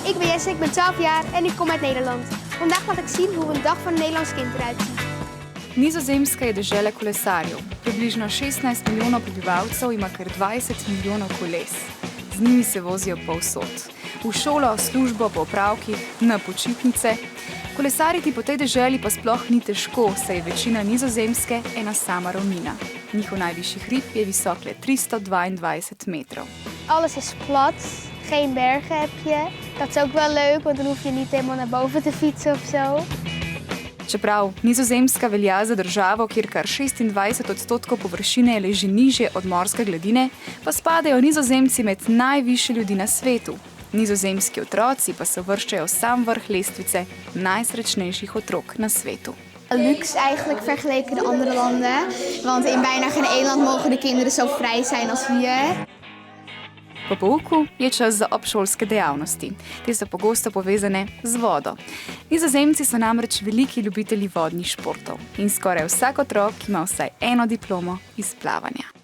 Ik ben Jesse, ik ben 12 jaar en ik kom uit Nederland. Vandaag laat ik zien hoe een dag van een Nederlands kind eruit ziet. Nizozemska je dežela kolesarjev. Približno 16 milijonov prebivalcev ima kar 20 milijonov koles. Z njimi se vozijo povsod. V šolo, službo, po opravkih, na počitnice. Kolesariti po tej deželi pa sploh ni težko, saj je večina Nizozemske ena sama ravnina. Njihov najvišji hrib je visok le 322 metrov. Alles is plat, geen bergen heb je. Dat is ook wel leuk, want dan hoef je niet helemaal naar boven te fietsen of zo. Čeprav Nizozemska velja za državo, kjer kar 26% površine leži nižje od morske gladine, pa spadajo Nizozemci med najvišje ljudi na svetu. Nizozemski otroci pa se uvrščajo v sam vrh lestvice najsrečnejših otrok na svetu. Luxe eigenlijk vergeleken de andere landen, want in bijna geen één land mogen de kinderen zo vrij zijn als hier. Po pouku je čas za obšolske dejavnosti. Te so pogosto povezane z vodo. Nizozemci so namreč veliki ljubitelji vodnih športov in skoraj vsak otrok ima vsaj eno diplomo iz plavanja.